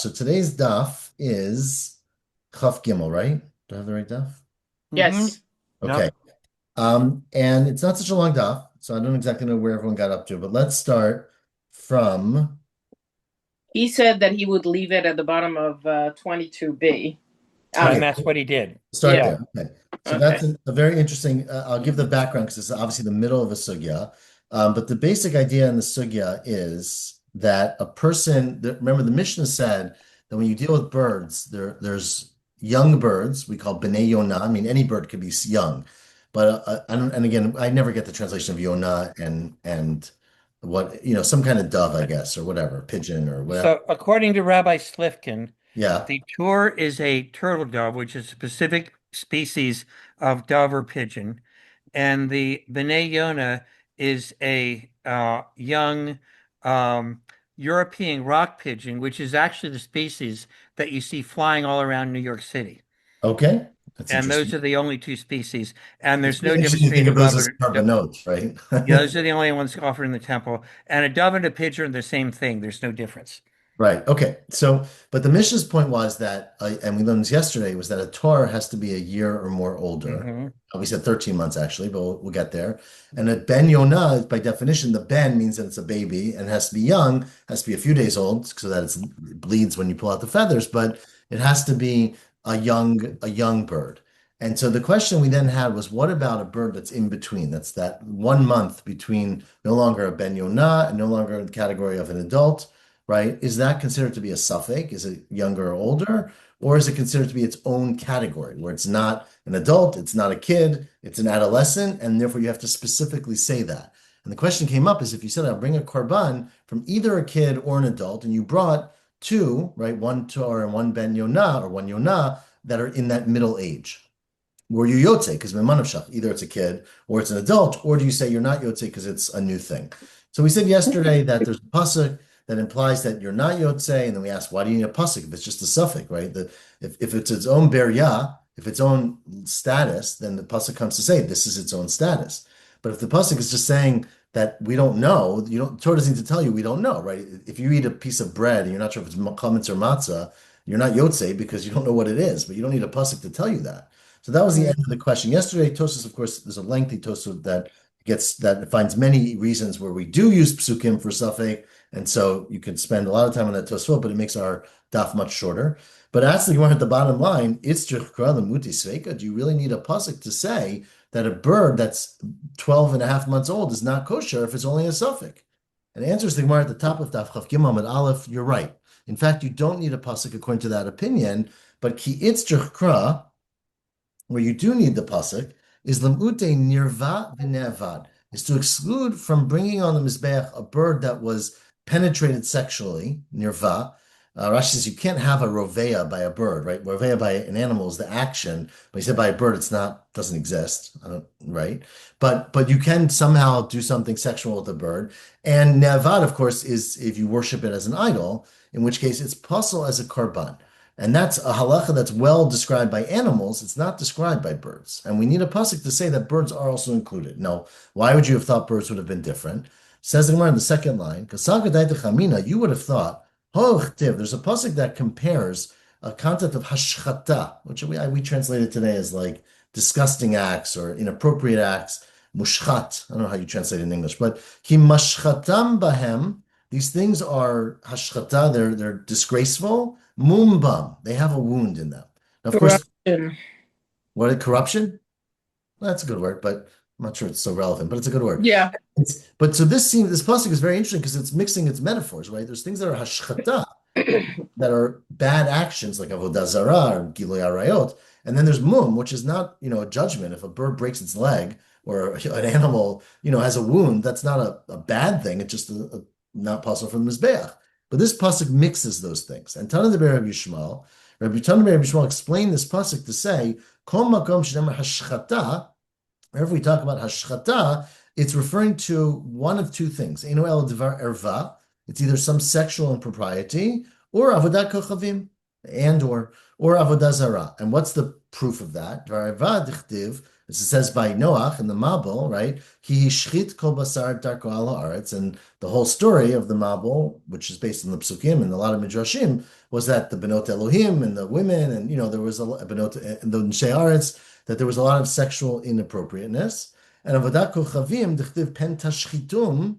So today's daf is Chaf Gimel, right? Do I have the right daf? Mm-hmm. Yes. Okay. Yep. And it's not such a long daf, so I don't exactly know where everyone got up to, but let's start from, He said that he would leave it at the bottom of 22b. okay, And that's what he did. start Yeah. Yeah. there. Okay. So that's Okay. a very interesting, I'll give the background because it's obviously the middle of a sugya. But the basic idea in the sugya is that a person, remember the Mishnah said that when you deal with birds, there's young birds we call b'nei yonah. I mean, any bird could be young, but and again, I never get the translation of yonah and what, some kind of dove, I guess, or whatever, pigeon or whatever. So according to Rabbi Slifkin, Yeah. the tur is a turtle dove, which is a specific species of dove or pigeon, and the B'nai Yonah is a young European rock pigeon, which is actually the species that you see flying all around New York City. Okay. That's And those interesting. are the only two species. And It's there's no really difference interesting to between think a of those dove as and carbanotes, right? yeah, those are the only ones offered in the temple. And a dove and a pigeon are the same thing. There's no difference. Right. Okay. So, but the Mishnah's point was that, and we learned this yesterday, was that a Torah has to be a year or more older. Hmm. We said 13 months actually, but we'll get there. And a Ben Yonah, by definition, the Ben means that it's a baby and has to be young, has to be a few days old so that it bleeds when you pull out the feathers, but it has to be a young bird. And so the question we then had was, what about a bird that's in between? That's that 1 month between no longer a Ben Yonah and no longer in the category of an adult, right? Is that considered to be a suffix? Is it younger or older? Or is it considered to be its own category where it's not an adult, it's not a kid, it's an adolescent, and therefore you have to specifically say that. And the question came up is if you said, I'll bring a korban from either a kid or an adult, and you brought two, right, one Tor and one Ben Yonah or one Yonah that are in that middle age. Were you Yotze? Because either it's a kid or it's an adult, or do you say you're not Yotze because it's a new thing? So we said yesterday that there's a pasuk that implies that you're not Yotze, and then we asked, why do you need a pasuk if it's just a suffix, right? That if it's its own beria, if its own status, then the pasuk comes to say this is its own status. But if the pasuk is just saying that we don't know, Torah doesn't need to tell you we don't know, right? If you eat a piece of bread and you're not sure if it's chametz or matzah, you're not Yotze because you don't know what it is, but you don't need a pasuk to tell you that. So that was the end of the question. Yesterday, Tosfos, of course, there's a lengthy Tosfos that finds many reasons where we do use psukim for suffix, and so you could spend a lot of time on that Tosfot, but it makes our daf much shorter. But ask the Gemara at the bottom line, Sveka, do you really need a pasuk to say that a bird that's 12 and a half months old is not kosher if it's only a suffix? And answers the Gemara at the top of daf Chav Gimel Amud Aleph, you're right. In fact, you don't need a pasuk according to that opinion, but ki itzrich where you do need the pasuk is lemute nirva v'nevad, is to exclude from bringing on the mizbeach a bird that was penetrated sexually, nirva. Rashi says you can't have a roveya by a bird, right? Roveya by an animal is the action, but he said by a bird it's not, doesn't exist, right? But you can somehow do something sexual with the bird. And nevad, of course, is if you worship it as an idol, in which case it's possible as a korban. And that's a halacha that's well described by animals. It's not described by birds. And we need a pasuk to say that birds are also included. Now, why would you have thought birds would have been different? Says the Gemara in the second line, you would have thought, there's a pasuk that compares a concept of hashchata, which we translated today as like disgusting acts or inappropriate acts, mushchat. I don't know how you translate it in English, but ki mashchatam bahem, these things are hashchata, they're disgraceful. Mumbam, they have a wound in them. Now, of course, Corruption. what corruption? That's a good word, but I'm not sure it's so relevant, but it's a good word. Yeah. But so this pasuk is very interesting because it's mixing its metaphors, right? There's things that are hashchata, that are bad actions like avodah zarah or gilui arayot, and then there's mum, which is not, a judgment. If a bird breaks its leg or an animal, has a wound, that's not a bad thing. It's just not possible for the mizbeach. But this pasuk mixes those things. And Tana de Rabbi Yishmael, Rabbi Tana de Rabbi Yishmael explained this pasuk to say, Kol makom shenemar hashchata. Whenever we talk about hashchata, it's referring to one of two things. Eino el devar erva. It's either some sexual impropriety or avodat kochavim, and or avodah zarah. And what's the proof of that? Dvar erva dichtiv. It says by Noach in the Mabul, right? Ki hishchit kol basar darko al haaretz, and the whole story of the Mabul, which is based on the Psukim and a lot of Midrashim, was that the Benot Elohim and the women, and there was a Benot and the Nshei Aretz, that there was a lot of sexual inappropriateness. And avodat kochavim dechtiv pen tashchitum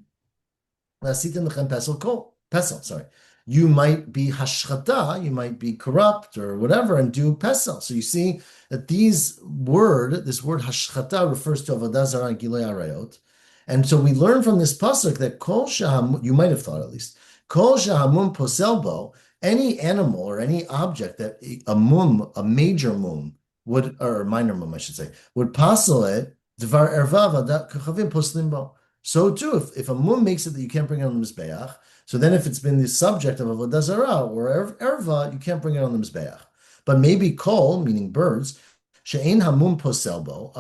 lasitim lechem pesel, sorry. You might be hashchata, you might be corrupt or whatever, and do pesel. So you see that this word hashchata refers to avodah zarah and gilui arayot. And so we learn from this pasuk that kol shaham, you might have thought at least, kol shahamum poselbo, any animal or any object that a major mum would, or a minor mum, I should say, would pasel it, dvar erva avodat kochavim poslimbo. So too, if a mum makes it that you can't bring it on the mizbeach, so then if it's been the subject of avodah zarah or erva, you can't bring it on the mizbeach. But maybe kol, meaning birds, she'ein hamum poselbo,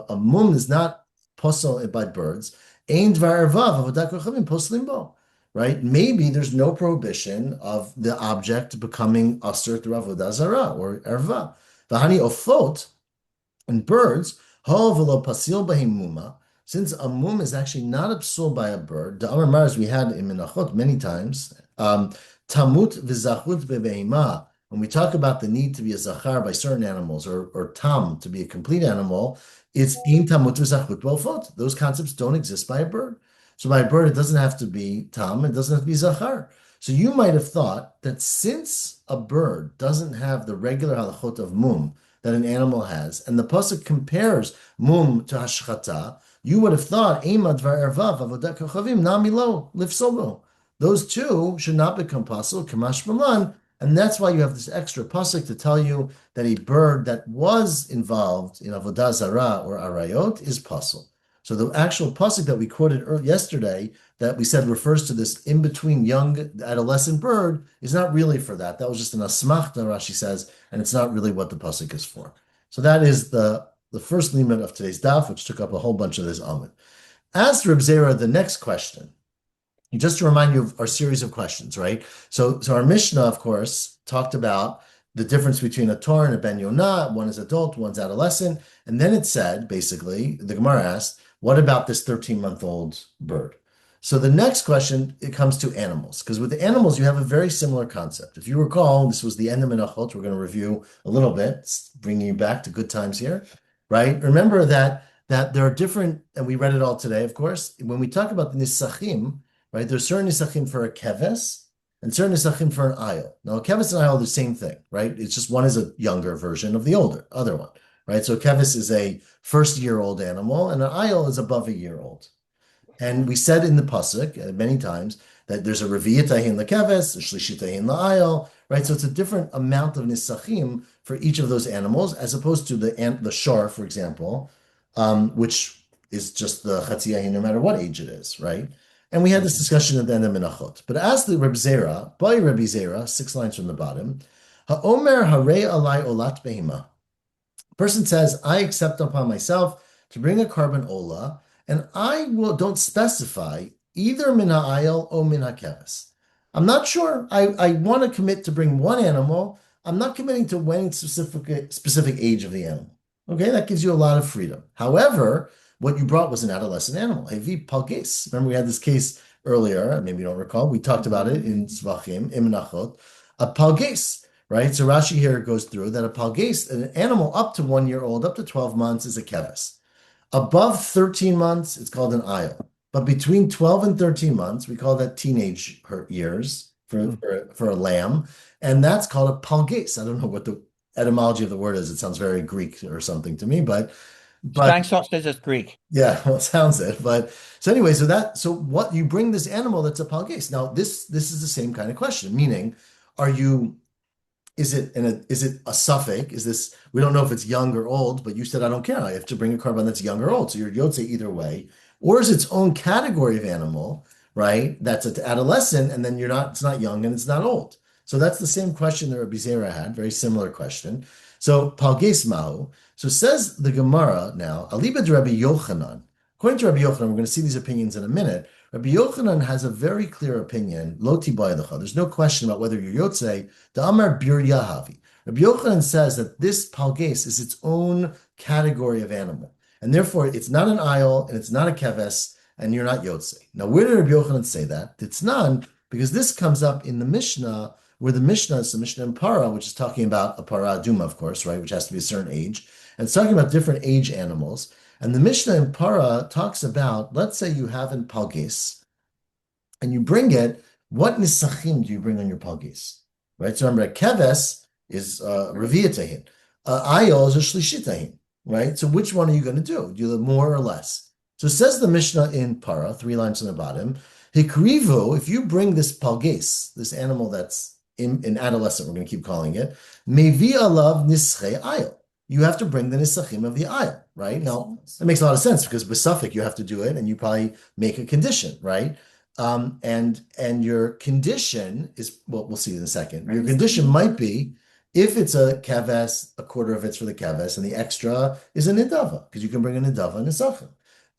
a mum is not posel by birds, ein dvar erva avodah kochavim poslimbo, right? Maybe there's no prohibition of the object becoming asur through avodah zarah or erva. V'hani ofot, and birds, ho v'lo pasil b'hem muma. Since a mum is actually not a psul by a bird, the Amar Mars we had in Menachot many times, tamut v'zachut bebeima. When we talk about the need to be a zachar by certain animals, or tam to be a complete animal, it's in tamut v'zachut b'ofot. Those concepts don't exist by a bird. So by a bird, it doesn't have to be tam, it doesn't have to be zachar. So you might have thought that since a bird doesn't have the regular halachot of mum that an animal has, and the pasuk compares mum to hashchata, you would have thought, Eimad v'ervav avodat kochavim namilo lifsobo. Those two should not become pasul, kamash malan, and that's why you have this extra pasuk to tell you that a bird that was involved in avodah zarah or arayot is pasul. So the actual pasuk that we quoted yesterday, that we said refers to this in-between young adolescent bird, is not really for that. That was just an asmachta, Rashi says, and it's not really what the pasuk is for. So that is the first limit of today's daf, which took up a whole bunch of this amud. As to Reb Zera, the next question, just to remind you of our series of questions, right? So our Mishnah, of course, talked about the difference between a Torah and a Ben Yonah. One is adult, one's adolescent. And then it said, basically, the Gemara asked, what about this 13-month-old bird? So the next question, it comes to animals, because with the animals, you have a very similar concept. If you recall, this was the end of Menachot. We're going to review a little bit, bringing you back to good times here. Right? Remember that there are different, and we read it all today, of course. When we talk about the nisachim, right, there's certain nisachim for a keves and certain nisachim for an ayil. Now, a keves and ayil are the same thing, right? It's just one is a younger version of the other one, right? So a keves is a first-year-old animal, and an ayil is above a year old. And we said in the pasuk many times that there's a reviyatahi in the keves, a shlishitahi in the ayil, right? So it's a different amount of nisachim for each of those animals, as opposed to the shor, for example, which is just the chatziyahi no matter what age it is, right? And we had this discussion at the end of Menachot. But as the Reb Zera, by Rabbi Zera, 6 lines from the bottom, ha'omer harei alai olat behima. Person says, I accept upon myself to bring a carbon ola, and I don't specify either min ha'ayil or min ha'keves. I'm not sure. I want to commit to bring one animal. I'm not committing to any specific age of the animal. Okay, that gives you a lot of freedom. However, what you brought was an adolescent animal, a palges. Remember, we had this case earlier. Maybe you don't recall. We talked about it in Zvachim, in Menachot. A palges, right? So Rashi here goes through that a palges, an animal up to 1 year old, up to 12 months, is a keves. Above 13 months, it's called an ayil. But between 12 and 13 months, we call that teenage years for a lamb. And that's called a palges. I don't know what the etymology of the word is. It sounds very Greek or something to me, but Steinsock says it's Greek. Yeah, well, it sounds it. But so anyway, so what you bring this animal that's a palges. Now, this is the same kind of question, meaning, is it a suffix? Is this, we don't know if it's young or old, but you said I don't care. I have to bring a carbon that's young or old. So you're yotze either way. Or is its own category of animal, right? That's an adolescent, and then it's not young and it's not old. So that's the same question that Rabbi Zera had, very similar question. So palges mahu. So says the Gemara now, Alibad Rabbi Yochanan. According to Rabbi Yochanan, we're going to see these opinions in a minute. Rabbi Yochanan has a very clear opinion. Lo tibaylecha. There's no question about whether you're yotze. The Amar bir yahavi. Rabbi Yochanan says that this palges is its own category of animal. and therefore it's not an ayol and it's not a keves, and you're not yotze. Now, where did Rabbi Yochanan say that? It's not, because this comes up in the Mishnah, where the Mishnah is the Mishnah in Para, which is talking about a para aduma, of course, right, which has to be a certain age, and it's talking about different age animals. And the Mishnah in Para talks about, let's say you have in Palges, and you bring it, what nisachim do you bring on your Palges? Right? So remember, keves is reviyatahin. Ayol is a shlishitahin. Right? So which one are you going to do? Do the more or less? So it says the Mishnah in Para, 3 lines on the bottom, hikrivu, if you bring this Palges, this animal that's in adolescent, we're going to keep calling it, mevi alav nische ayol. You have to bring the nisachim of the ayil, right? Now, that makes a lot of sense because with suffix, you have to do it and you probably make a condition, right? And your condition is, well, we'll see in a second. Your condition might be, if it's a keves, a quarter of it's for the keves, and the extra is a nidava, because you can bring a nidava and a sachim.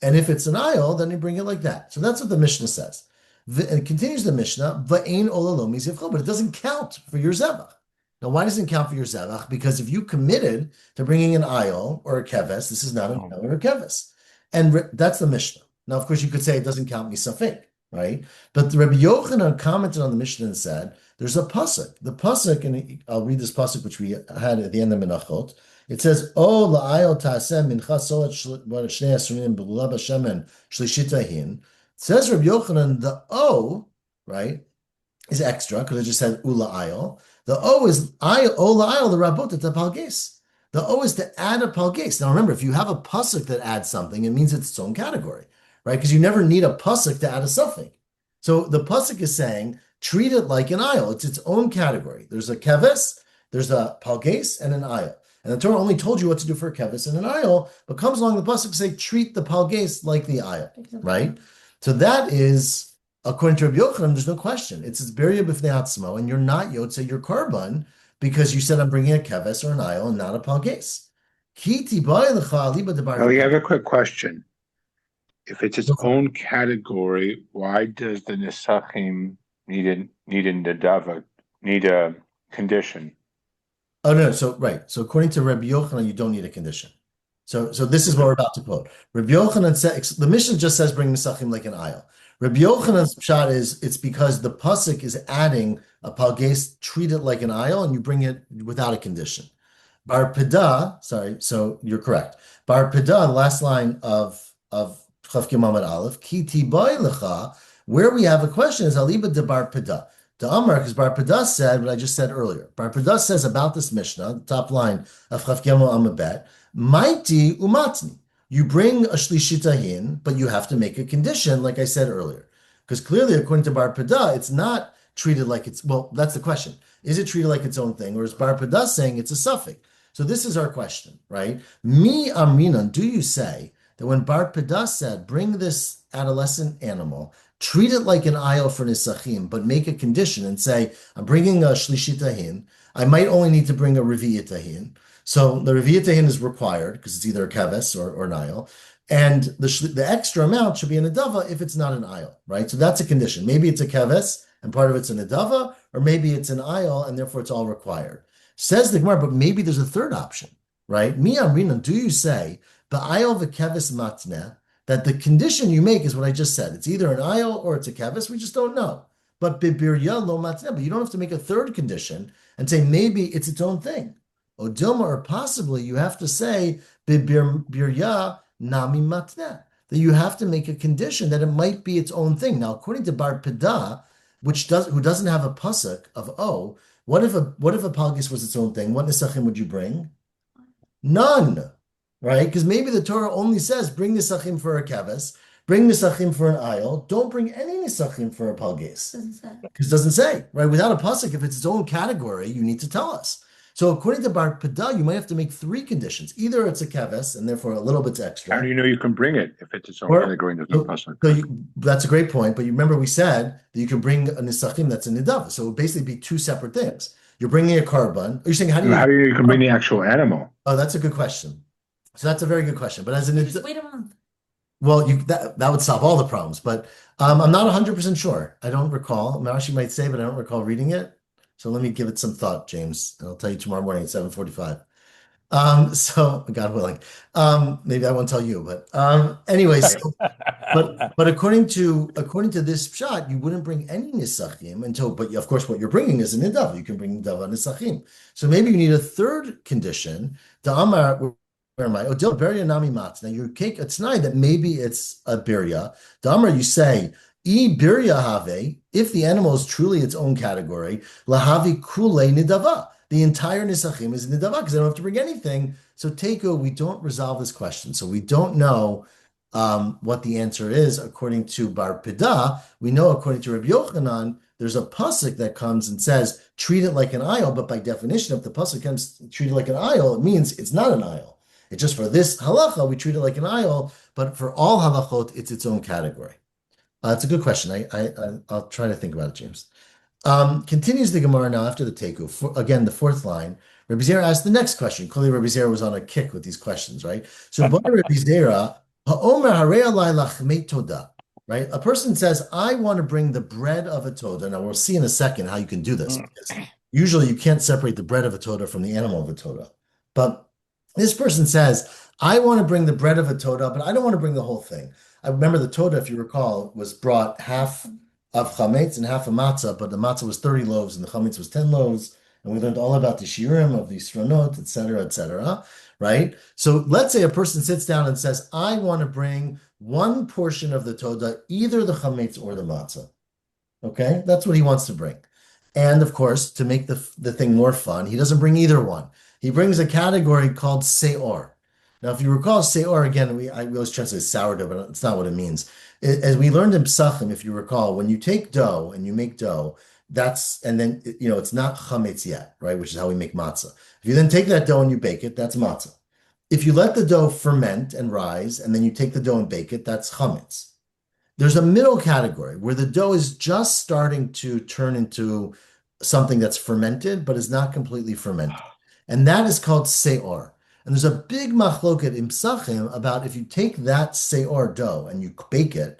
And if it's an ayil, then you bring it like that. So that's what the Mishnah says. And it continues the Mishnah, va'ein olalomi zivcho, but it doesn't count for your zevach. Now, why doesn't it count for your zevach? Because if you committed to bringing an ayil or a keves, this is not an ayil or a keves. And that's the Mishnah. Now, of course, you could say it doesn't count misafik, right? But the Rabbi Yochanan commented on the Mishnah and said, there's a pasuk. The pasuk, and I'll read this pasuk, which we had at the end of Menachot. It says, "O la'ayil ta'asem mincha solat shnei asrim b'lulav hashemen shlishitahin." It says Rabbi Yochanan, the O, right, is extra because it just said ula ayil. The O is ola ayil the rabot at the palges. The O is to add a palges. Now remember, if you have a pasuk that adds something, it means it's its own category, right? Because you never need a pasuk to add a suffix. So the pasuk is saying, treat it like an ayil. It's its own category. There's a keves, there's a palges, and an ayil. And the Torah only told you what to do for a keves and an ayil, but comes along the pasuk and say, treat the palges like the ayil, right? So that is, according to Rabbi Yochanan, there's no question. It's beria b'fnei atzmo, and you're not yotze your korban because you said I'm bringing a keves or an ayil and not a palges. Oh, you have a quick question. If it's its own category, why does the nesachim need a condition? Oh no, so right. So according to Rabbi Yochanan, you don't need a condition. So this is what we're about to quote. Rabbi Yochanan said the Mishnah just says bring nesachim like an ayil. Rabbi Yochanan's pshat is it's because the pasuk is adding a palges, treat it like an ayil, and you bring it without a condition. Bar Pedah, sorry, so you're correct. Bar Pedah, the last line of Chaf Gimel Aleph, Ki Tibai Lecha, where we have a question is Aliba de Bar Pedah. The Amar, because Bar Pedah said what I just said earlier. Bar Pedah says about this Mishnah, the top line of Chaf Gimel Amabet, Maiti Umatni. You bring a shlishitahin, but you have to make a condition, like I said earlier. Because clearly, according to Bar Pedah, it's not treated like it's, well, that's the question. Is it treated like its own thing? Or is Bar Pedah saying it's a suffix? So this is our question, right? Mi Amrinan, do you say that when Bar Pedah said, bring this adolescent animal, treat it like an ayil for nisachim, but make a condition and say, I'm bringing a shlishitahin, I might only need to bring a reviyatahin. So the reviyatahin is required because it's either a keves or an ayil. And the extra amount should be an adava if it's not an ayil, right? So that's a condition. Maybe it's a keves and part of it's an adava, or maybe it's an ayil and therefore it's all required. Says the Gemara, but maybe there's a third option, right? Mi amrinan, do you say the ayil v'keves matneh, that the condition you make is what I just said? It's either an ayil or it's a keves. We just don't know. But bibirya lo matneh, but you don't have to make a third condition and say maybe it's its own thing. Or Dilma, or possibly you have to say birya nami matneh, that you have to make a condition that it might be its own thing. Now, according to Bar Pedah, who doesn't have a pasuk of what if a palgis was its own thing? What nesachim would you bring? None, right? Because maybe the Torah only says bring nesachim for a keves, bring nesachim for an ayil. Don't bring any nesachim for a palgis. Because it doesn't say, right? Without a pasuk, if it's its own category, you need to tell us. So according to Bar Pedah, you might have to make 3 conditions. Either it's a keves, and therefore a little bit extra. How do you know you can bring it if it's its own category and there's no pasuk? So that's a great point. But you remember we said that you can bring a nisachim that's a nidava. So it would basically be 2 separate things. You're bringing a korban. You're saying how do you can bring the actual animal? Oh, that's a good question. So that's a very good question. But as an just wait a month. Well, that would solve all the problems. But I'm not 100% sure. I don't recall. Marashi might say, but I don't recall reading it. So let me give it some thought, James, and I'll tell you tomorrow morning at 7:45. So God willing, maybe I won't tell you, but anyways, but according to this shot, you wouldn't bring any nisachim until, but of course, what you're bringing is a nidav. You can bring nidav nisachim. So maybe you need a third condition. The amar, where am I? Odil beria nami matz. Now your cake, it's not that maybe it's a birya. The amar, you say, e birya have, if the animal is truly its own category, lahavi kule nidava. The entire nisachim is nidava because I don't have to bring anything. So teiko, we don't resolve this question. So we don't know what the answer is according to Bar Pida. We know according to Rabbi Yochanan, there's a pasuk that comes and says, treat it like an aisle, but by definition, if the pasuk comes treat it like an aisle, it means it's not an aisle. It's just for this halacha, we treat it like an aisle, but for all halachot, it's its own category. It's a good question. I'll try to think about it, James. Continues the Gemara now after the Teku. Again, the fourth line. Rabbi Zera asked the next question. Clearly, Rabbi Zera was on a kick with these questions, right? So, Rabbi Zera, right? A person says, I want to bring the bread of a toda. Now, we'll see in a second how you can do this. Because usually, you can't separate the bread of a toda from the animal of a toda. But this person says, I want to bring the bread of a toda, but I don't want to bring the whole thing. I remember the toda, if you recall, was brought half of chametz and half of matzah, but the matzah was 30 loaves and the chametz was 10 loaves. And we learned all about the shiurim of the sronot, et cetera, right? So let's say a person sits down and says, I want to bring one portion of the toda, either the chametz or the matzah. Okay, that's what he wants to bring. And of course, to make the thing more fun, he doesn't bring either one. He brings a category called seor. Now, if you recall, seor, again, we always translate sourdough, but it's not what it means. As we learned in Psachim, if you recall, when you take dough and you make dough, and then, it's not chametz yet, right? Which is how we make matzah. If you then take that dough and you bake it, that's matzah. If you let the dough ferment and rise, and then you take the dough and bake it, that's chametz. There's a middle category where the dough is just starting to turn into something that's fermented, but is not completely fermented. And that is called seor. And there's a big machloket in Psachim about if you take that seor dough and you bake it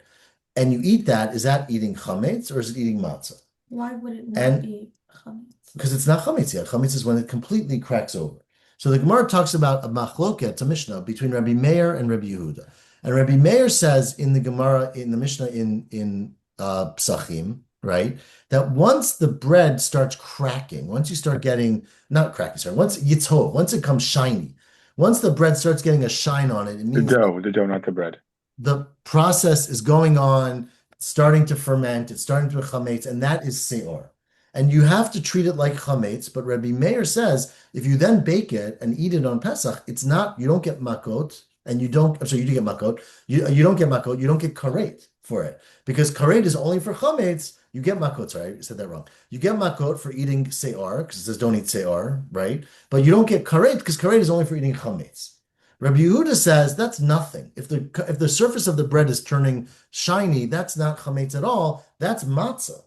and you eat that, is that eating chametz or is it eating matzah? Why would it not be chametz? Because it's not chametz yet. Chametz is when it completely cracks over. So the Gemara talks about a machloket, a Mishnah, between Rabbi Meir and Rabbi Yehuda. And Rabbi Meir says in the Gemara, in the Mishnah in Psachim, right, that once the bread starts cracking, once you start getting, not cracking, sorry, once yitzhov, once it comes shiny, once the bread starts getting a shine on it, it means the dough, not the bread. The process is going on, it's starting to ferment, it's starting to be chametz, and that is seor. And you have to treat it like chametz, but Rabbi Meir says if you then bake it and eat it on Pesach, it's not, you don't get makot, and you don't, I'm sorry, you do get makot, you don't get makot, you don't get karet for it. Because karet is only for chametz, you get makot, sorry, I said that wrong. You get makot for eating seor, because it says don't eat seor, right? But you don't get karet, because karet is only for eating chametz. Rabbi Yehuda says that's nothing. If the surface of the bread is turning shiny, that's not chametz at all, that's matzah.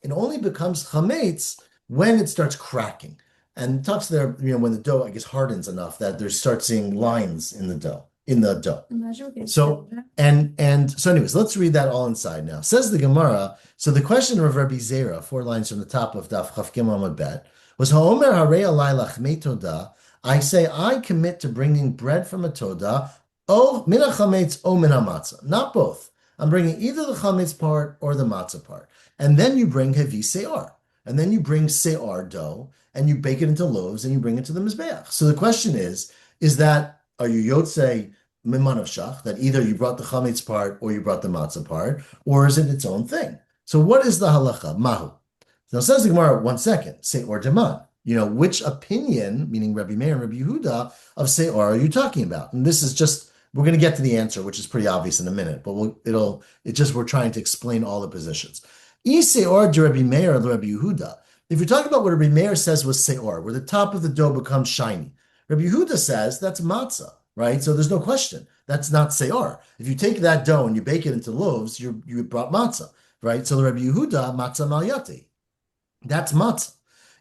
It only becomes chametz when it starts cracking. And it talks there, when the dough, I guess, hardens enough that they start seeing lines in the dough. So anyways, let's read that all inside now. Says the Gemara, so the question of Rabbi Zera, 4 lines from the top of Daf Chaf Gimel Amud Bet, was Ha'omer Harei Alai Lachmei Toda. I say I commit to bringing bread from a toda, o min chametz o min matzah. Not both. I'm bringing either the chametz part or the matzah part. And then you bring hevi seor. And then you bring seor dough, and you bake it into loaves, and you bring it to the mizbeach. So the question is that, are you yotzei mimanav shach, that either you brought the chametz part or you brought the matzah part, or is it its own thing? So what is the halacha? Mahu. Now says the Gemara, 1 second, seor deman. Which opinion, meaning Rabbi Meir and Rabbi Yehuda, of seor are you talking about? And this is just, we're going to get to the answer, which is pretty obvious in a minute, but we're trying to explain all the positions. Seor de Rabbi Meir or Rabbi Yehuda. If you're talking about what Rabbi Meir says was seor, where the top of the dough becomes shiny, Rabbi Yehuda says that's matzah, right? So there's no question. That's not seor. If you take that dough and you bake it into loaves, you brought matzah, right? So the Rabbi Yehuda, matzah malyati. That's matzah.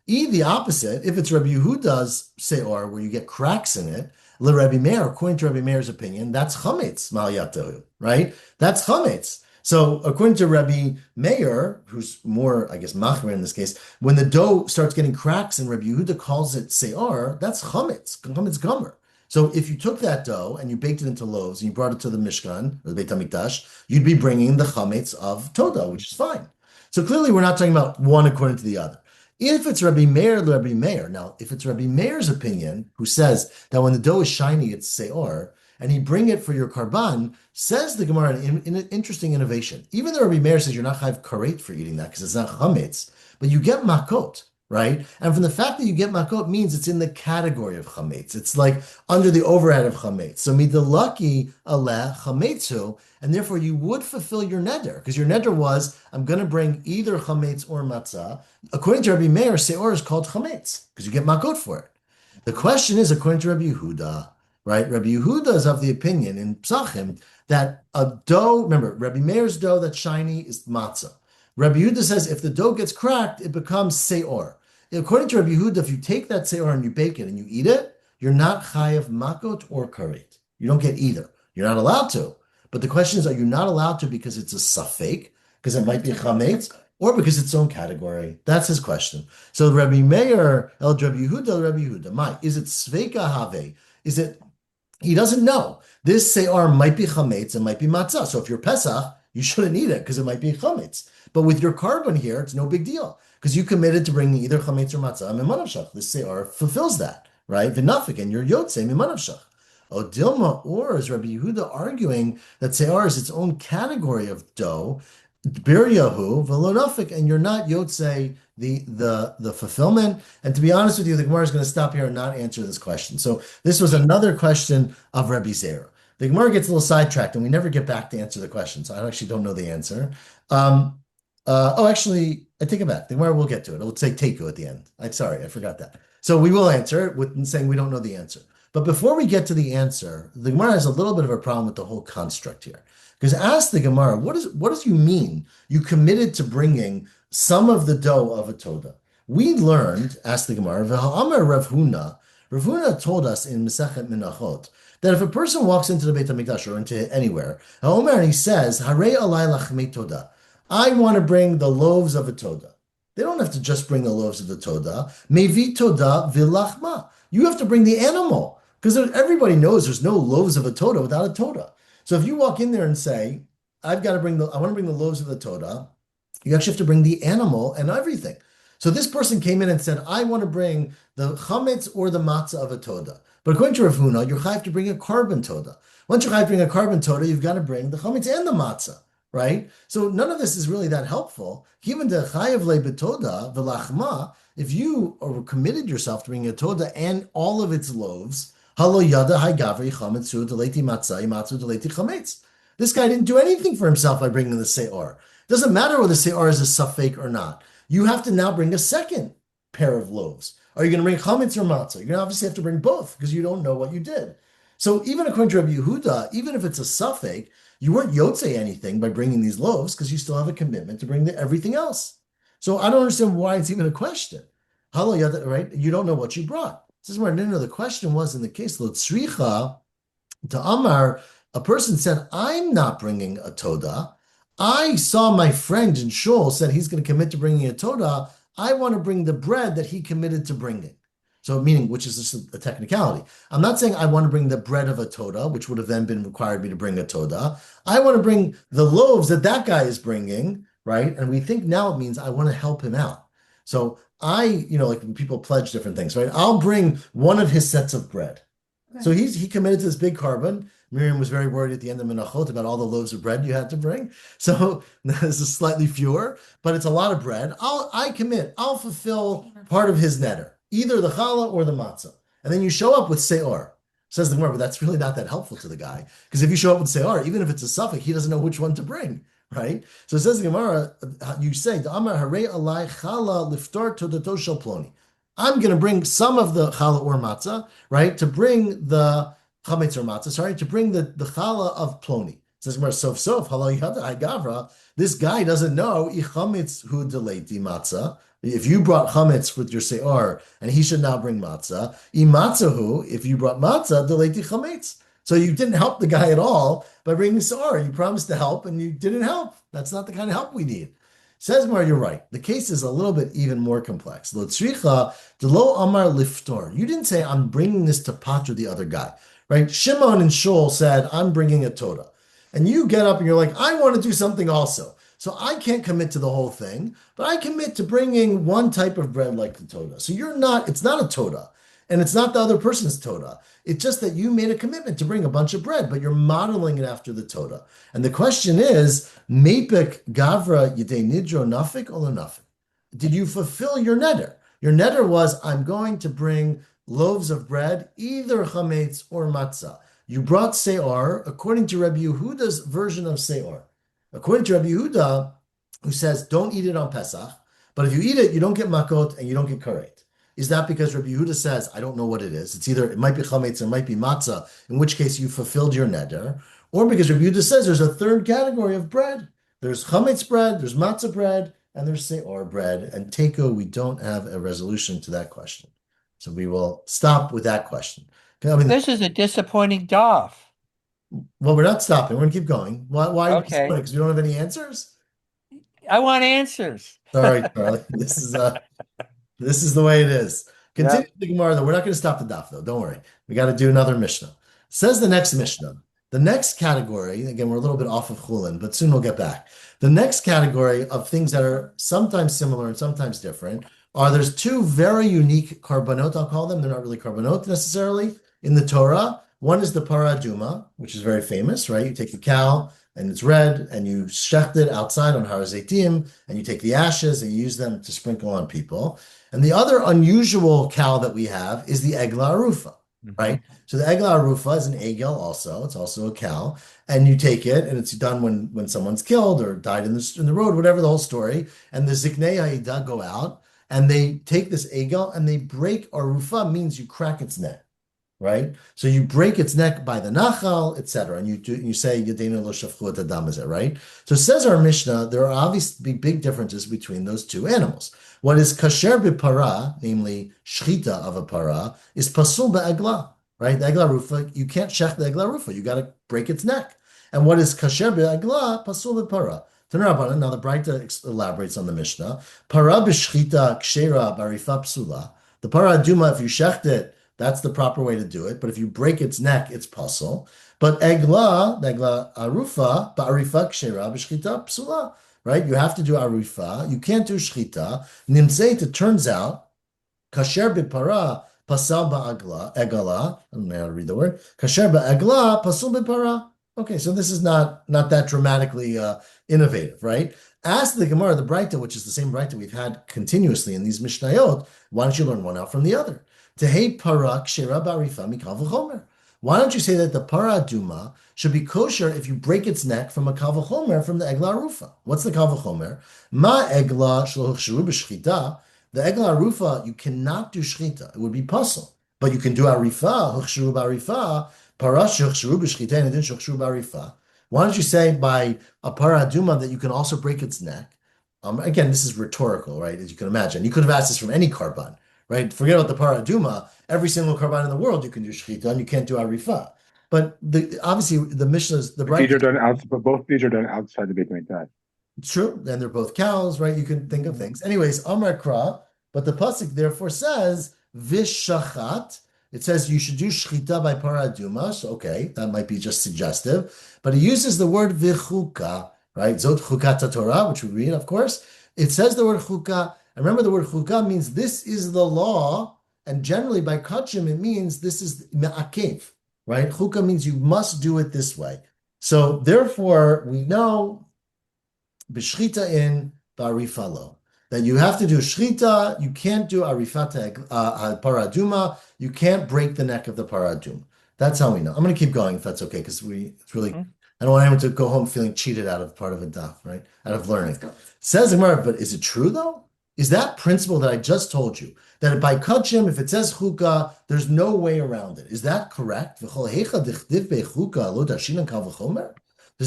The opposite, if it's Rabbi Yehuda's seor, where you get cracks in it, le Rabbi Meir, according to Rabbi Meir's opinion, that's chametz malyatohu, right? That's chametz. So according to Rabbi Meir, who's more, I guess, machmer in this case, when the dough starts getting cracks and Rabbi Yehuda calls it se'ar, that's chametz gomer. So if you took that dough and you baked it into loaves and you brought it to the Mishkan, or the Beit HaMikdash, you'd be bringing the chametz of Toda, which is fine. So clearly we're not talking about one according to the other. If it's Rabbi Meir, now if it's Rabbi Meir's opinion, who says that when the dough is shiny, it's se'or, and you bring it for your karban, says the Gemara in an interesting innovation. Even though Rabbi Meir says you're not chayv karet for eating that because it's not chametz, but you get makot, right? And from the fact that you get makot means it's in the category of chametz. It's like under the overhead of chametz. So midalaki aleh chametzu, and therefore you would fulfill your neder because your neder was I'm going to bring either chametz or matzah. According to Rabbi Meir, seor is called chametz because you get makot for it. The question is according to Rabbi Yehuda. Right? Rabbi Yehuda is of the opinion in Psachim that a dough, remember, Rabbi Meir's dough that's shiny is matzah. Rabbi Yehuda says if the dough gets cracked, it becomes seor. According to Rabbi Yehuda, if you take that seor and you bake it and you eat it, you're not chayav makot or karet. You don't get either. You're not allowed to. But the question is, are you not allowed to because it's a safek, because it might be chametz, or because it's its own category? That's his question. So Rabbi Meir, El Rabbi Yehuda, is it sveika have? Is it he doesn't know. This se'ar might be chametz and might be matzah. So if you're Pesach, you shouldn't eat it because it might be chametz. But with your carbon here, it's no big deal because you committed to bringing either chametz or matzah. Mimanavshach. This se'ar fulfills that, right? V'nafik, and you're yotze mimanavshach. O Dilma, or is Rabbi Yehuda arguing that se'ar is its own category of dough, Bir Yahu, Velonafik, and you're not Yotze the fulfillment. And to be honest with you, the Gemara is going to stop here and not answer this question. So this was another question of Rabbi Zera. The Gemara gets a little sidetracked, and we never get back to answer the question. So I actually don't know the answer. Actually, I take it back. The Gemara will get to it. It'll say Teku at the end. I'm sorry, I forgot that. So we will answer it with saying we don't know the answer. But before we get to the answer, the Gemara has a little bit of a problem with the whole construct here. Because ask the Gemara, what does you mean? You committed to bringing some of the dough of a toda. We learned, asked the Gemara, V'ha'amar Rav Huna told us in Masechet Menachot that if a person walks into the Beit HaMikdash or into anywhere, and he says, Harei alai lachmei toda, I want to bring the loaves of a toda. They don't have to just bring the loaves of the toda. Mevi toda v'lachma. You have to bring the animal because everybody knows there's no loaves of a toda without a toda. So if you walk in there and say, I want to bring the loaves of the Toda, you actually have to bring the animal and everything. So this person came in and said, I want to bring the chametz or the matzah of a Toda. But according to Rav Huna, you're chayav to bring a carbon Toda. Once you're chayav to bring a carbon Toda, you've got to bring the chametz and the matzah, right? So none of this is really that helpful. Even the chayav le betoda v'lachma, if you are committed yourself to bring a Toda and all of its loaves, this guy didn't do anything for himself by bringing the se'or. It doesn't matter whether the se'or is a safek or not. You have to now bring a second pair of loaves. Are you going to bring chametz or matzah? You're going to obviously have to bring both because you don't know what you did. So even according to Rabbi Yehuda, even if it's a safek, you weren't yotze anything by bringing these loaves because you still have a commitment to bring everything else. So I don't understand why it's even a question. Right? You don't know what you brought. This is where the question was in the case Lotzricha to Amar, a person said, I'm not bringing a Toda. I saw my friend in Shul said he's going to commit to bringing a Toda. I want to bring the bread that he committed to bringing. So meaning, which is just a technicality. I'm not saying I want to bring the bread of a Toda, which would have then been required me to bring a Toda. I want to bring the loaves that guy is bringing, right? And we think now it means I want to help him out. So like when people pledge different things, right? I'll bring one of his sets of bread. Okay. So he committed to this big carbon. Miriam was very worried at the end of Menachot about all the loaves of bread you had to bring. So this is slightly fewer, but it's a lot of bread. I'll fulfill part of his neder, either the challah or the matzah. And then you show up with se'or. Says the Gemara, but that's really not that helpful to the guy. Because if you show up with se'or, even if it's a suffix, he doesn't know which one to bring. Right? So it says the Gemara, you say, Amar Harei alai chala liftar todato shel ploni. I'm going to bring some of the challah or matzah, right? To bring the chametz or matzah, to bring the challah of ploni. It says Gemara, sof halal yada gavra. This guy doesn't know ichametz hu deleiti matzah. If you brought chametz with your se'or, and he should now bring matzah, imatzahu, if you brought matzah, deleiti chametz. So you didn't help the guy at all by bringing Sa'ar. You promised to help and you didn't help. That's not the kind of help we need. Says Mar, you're right. The case is a little bit even more complex. Lo tzricha delo amar liftor. You didn't say, I'm bringing this to Patra, the other guy, right? Shimon and Shul said, I'm bringing a Toda. And you get up and you're like, I want to do something also. So I can't commit to the whole thing, but I commit to bringing one type of bread like the Toda. So it's not a Toda, and it's not the other person's Toda. It's just that you made a commitment to bring a bunch of bread, but you're modeling it after the Toda. And the question is, Mepik Gavra Yedei Nidro Nafik or Nafik? Did you fulfill your neder? Your neder was, I'm going to bring loaves of bread, either chametz or matzah. You brought seor according to Rabbi Yehuda's version of seor. According to Rabbi Yehuda, who says, don't eat it on Pesach, but if you eat it, you don't get makot and you don't get karet. Is that because Rabbi Yehuda says, I don't know what it is. It might be chametz or it might be matzah, in which case you fulfilled your neder, or because Rabbi Yehuda says there's a third category of bread. There's chametz bread, there's matzah bread, and there's seor bread. And Teiko, we don't have a resolution to that question. So we will stop with that question. This is a disappointing daf. Well, we're not stopping. We're going to keep going. Why? Okay. Because we don't have any answers? I want answers. All right, Charlie. This is the way it is. Continue Yep. the Gemara, though. We're not going to stop the daf, though. Don't worry. We got to do another Mishnah. Says the next Mishnah. The next category, again, we're a little bit off of Chullin, but soon we'll get back. The next category of things that are sometimes similar and sometimes different there's two very unique karbanot, I'll call them. They're not really karbanot necessarily in the Torah. One is the para aduma, which is very famous, right? You take the cow and it's red and you shecht it outside on Har Zeitim and you take the ashes and you use them to sprinkle on people. And the other unusual cow that we have is the egla arufa, right? So the egla arufa is an egel also. It's also a cow. And you take it and it's done when someone's killed or died in the road, whatever the whole story. And the ziknei ha'ida go out and they take this egel and they break arufa, means you crack its neck. Right? So you break its neck by the nachal, etc. And you say, Yadena lo shafchu et adam hazeh, right? So says our Mishnah, there are obviously big differences between those two animals. What is kasher b'para, namely shchita of a para, is pasul be'egla, right? The egla rufa, you can't shech the egla rufa, you got to break its neck. And what is kasher be'egla, pasul be'para. Now the Braita elaborates on the Mishnah. Para b'shchita kshera b'arifa psula. The para aduma, if you shecht it, that's the proper way to do it. But if you break its neck, it's pasul. But egla arufa, ba'arifa kshera b'shchita psula, right? You have to do arufa. You can't do shchita. Nimzeit, it turns out, kasher b'para, pasal ba'agla, egala. I don't know how to read the word. Kasher ba'egla, pasul b'para. Okay, so this is not that dramatically innovative, right? Ask the Gemara, the Braita, which is the same Braita we've had continuously in these Mishnayot, why don't you learn one out from the other? Tehei para kshera ba'arifa mikal v'chomer. Why don't you say that the para aduma should be kosher if you break its neck from a kal v'chomer from the egla arufa? What's the kal v'chomer? Ma egla shelo huchsheru b'shchita. The egla arufa, you cannot do shchita. It would be pasul. But you can do arifa, huchsheru ba'arifa, para shehuchsheru b'shchita, and it didn't huchsheru ba'arifa. Why don't you say by a para aduma that you can also break its neck? Again, this is rhetorical, right? As you can imagine. You could have asked this from any karban. Right? Forget about the para aduma. Every single karban in the world you can do shchita and you can't do arifa. But obviously the Mishnah's the These are done outside, but both these are done outside the Beit Mikdash. It's true, and they're both cows, right? You can think of things. Anyways, Amar Kra, but the pasuk therefore says vishachat. It says you should do shchita by para aduma. So okay, that might be just suggestive, but he uses the word vichuka, right? Zot chukat Torah, which we read, of course. It says the word chuka. And remember, the word chukah means this is the law, and generally by kachim it means this is me'akev, right? Chukah means you must do it this way. So therefore, we know b'shchita in ba'arifa lo, that you have to do shchita. You can't do arifata paraduma. You can't break the neck of the paraduma. That's how we know. I'm going to keep going if that's okay, because it's really. I don't want anyone to go home feeling cheated out of part of a daf, right? Out of learning. Says the Gemara, but is it true though? Is that principle that I just told you, that by kachim, if it says chukah, there's no way around it? Is that correct? Does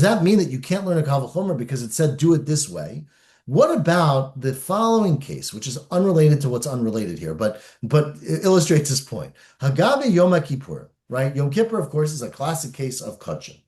that mean that you can't learn a kal v'chomer because it said do it this way? What about the following case, which is unrelated to what's unrelated here, but it illustrates this point? Hagabe Yom Kippur, right? Yom Kippur, of course, is a classic case of kachim.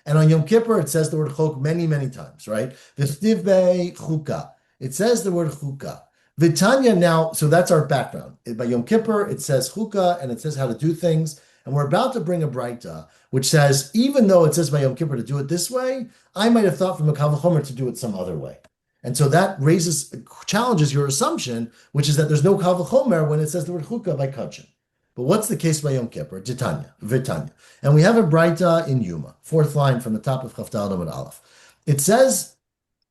And on Yom Kippur, it says the word chok many, many times, right? V'chtivbei chuka. It says the word chuka. Vitanya now, so that's our background. By Yom Kippur, it says chuka, and it says how to do things. And we're about to bring a braita, which says, even though it says by Yom Kippur to do it this way, I might have thought from a Kal V'chomer to do it some other way. And so that challenges your assumption, which is that there's no Kal V'chomer when it says the word chuka by kachim. But what's the case by Yom Kippur? Vitanya. And we have a braita in Yuma, fourth line from the top of Chavtal Amud Aleph. It says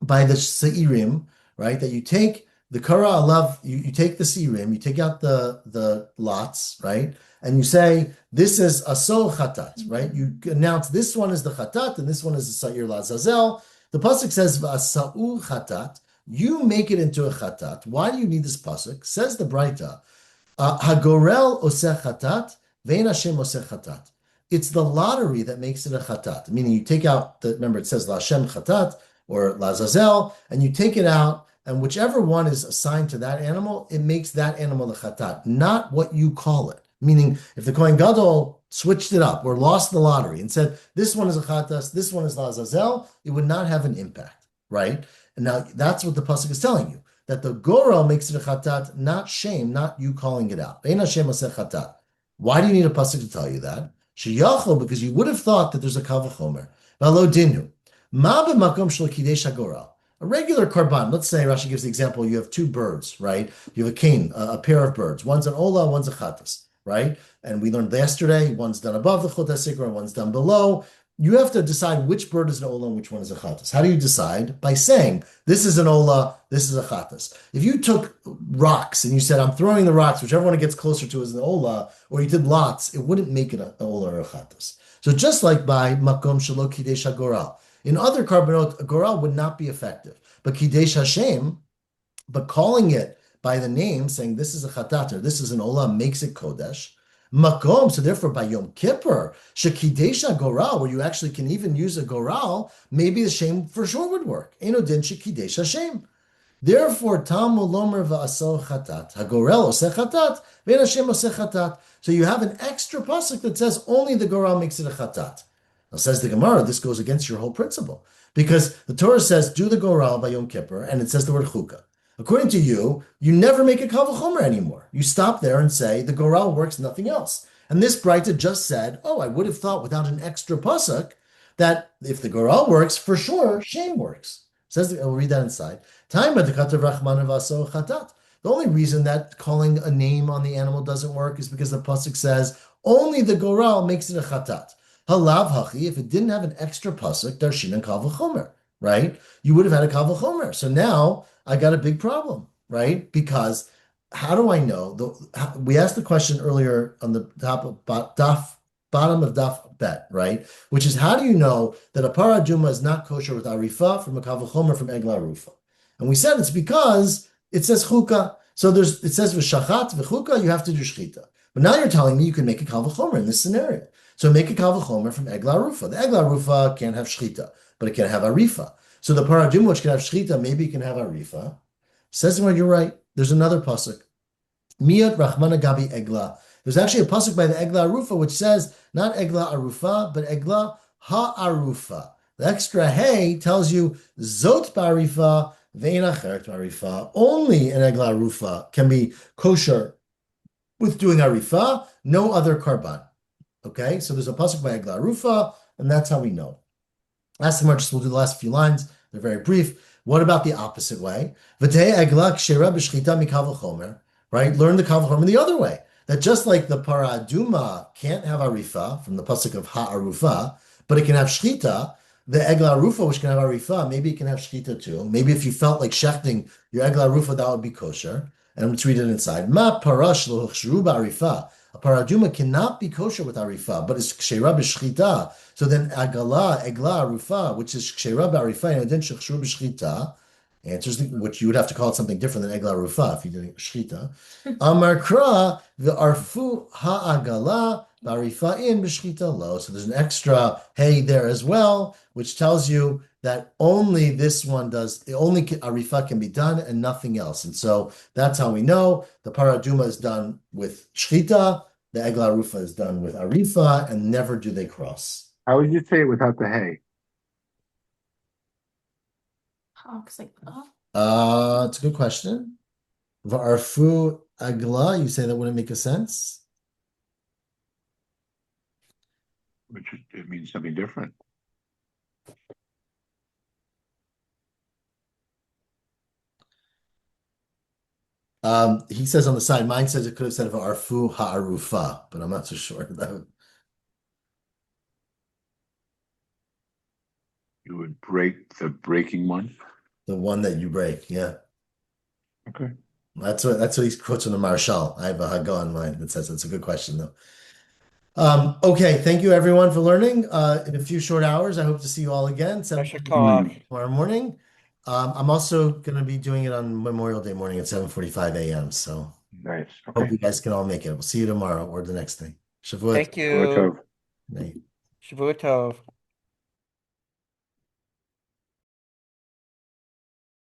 by the Seirim, right, that you take the Kara Alav, you take the Seirim, you take out the lots, right, and you say, this is a Sol Chatat, right? You announce this one is the Chatat and this one is the Sa'ir Lazazel. The pasuk says, V'asa'u Chatat, you make it into a Chatat. Why do you need this pasuk? Says the braita, Hagorel oseh chatat, vein Hashem oseh chatat. It's the lottery that makes it a chatat. Meaning you take out remember it says La Hashem chatat or La Zazel, and you take it out, and whichever one is assigned to that animal, it makes that animal the chatat, not what you call it. Meaning if the Kohen Gadol switched it up or lost the lottery and said, this one is a chatas, this one is La Zazel, it would not have an impact, right? And now that's what the pasuk is telling you, that the Goral makes it a chatat, not shame, not you calling it out. Ein Hashem aseh chatat. Why do you need a pasuk to tell you that? Sheyachol, because you would have thought that there's a kal v'chomer. V'alo dinu. Ma b'makom shel kidesh hagoral. A regular korban, let's say Rashi gives the example, you have two birds, right? You have a cane, a pair of birds. One's an ola, one's a chatas, right? And we learned yesterday, one's done above the chut hasikra and one's done below. You have to decide which bird is an ola and which one is a chatas. How do you decide? By saying, this is an ola, this is a chatas. If you took rocks and you said, I'm throwing the rocks, whichever one it gets closer to is an ola, or you did lots, it wouldn't make it an ola or a chatas. So just like by makom shelo kidesh hagoral, in other carbonot, a goral would not be effective. But kidesh Hashem, but calling it by the name, saying this is a chatat or this is an ola, makes it kodesh. Makom, so therefore by Yom Kippur, shekidesha goral, where you actually can even use a goral, maybe the shame for sure would work. Eno din shekidesha shame. Therefore, tam ulomer va'asol chatat, hagorel oseh chatat, ve'en Hashem oseh chatat. So you have an extra pasuk that says only the goral makes it a chatat. Now says the Gemara, this goes against your whole principle, because the Torah says do the goral by Yom Kippur, and it says the word chukah. According to you, you never make a kal v'chomer anymore. You stop there and say the goral works, nothing else. And this Braita just said, oh, I would have thought without an extra pasuk that if the goral works, for sure, shame works. We'll read that inside. The only reason that calling a name on the animal doesn't work is because the pasuk says only the goral makes it a chatat. Halav hachi, if it didn't have an extra pasuk, darshin and kal v'chomer, right? You would have had a kal v'chomer. So now I got a big problem, right? Because how do I know? We asked the question earlier on the top of bottom of daf bet, right? Which is, how do you know that a paraduma is not kosher with arifa from a kal v'chomer from egla arufa? And we said it's because it says chuka. So it says v'shachat v'chuka, you have to do shchita. But now you're telling me you can make a kal v'chomer in this scenario. So make a kal v'chomer from egla arufa. The egla arufa can't have shchita, but it can have arifa. So the paraduma, which can have shchita, maybe it can have arifa. Says when you're right. There's another pasuk. Miyat rachmana gabi egla. There's actually a pasuk by the egla arufa which says not egla arufa, but egla ha'arufa. The extra hey tells you zot ba'arifa ve'in acheret ba'arifa. Only an egla arufa can be kosher with doing arifa. No other karban. Okay, so there's a pasuk by egla arufa, and that's how we know. Ask them, we'll do the last few lines. They're very brief. What about the opposite way? Right? Learn the kal v'chomer the other way. That just like the paraduma can't have arifa from the pasuk of ha'arufa, but it can have shchita, the egla arufa, which can have arifa, maybe it can have shchita too. Maybe if you felt like shechting your egla arufa, that would be kosher. And let's read it inside. Ma parash lo hechsheru ba'arifa. A paraduma cannot be kosher with arifa, but it's kshera b'shchita. So then agala, egla, arufa, which is kshera b'arifa, and then shechsheru b'shchita, answers which you would have to call it something different than egla arufa if you did shchita. Amar kra v'arfu ha'agala b'arifa in b'shchita lo. So there's an extra hey there as well, which tells you that only this one only arifa can be done and nothing else. And so that's how we know the paraduma is done with shchita, The Egla Arufa is done with Arifa, and never do they cross. How would you say it without the hay? Oh, 'cause like, oh, It's a good question. Va'arfu Agla, you say that wouldn't make a sense? Which it means something different. He says on the side, mine says it could have said Va'arfu Ha'arufa, but I'm not so sure. You would break the breaking one. The one that you break, yeah. Okay. That's what he quotes from the Marshal. I have a Haggah in mind that says it's a good question though. Okay, thank you everyone for learning. In a few short hours, I hope to see you all again, 7 Yasher Koach. tomorrow morning. I'm also going to be doing it on Memorial Day morning at 7:45 a.m. So Nice. hope Okay. you guys can all make it. We'll see you tomorrow or the next day. Shavuot. Thank you. Night. Shavua Tov.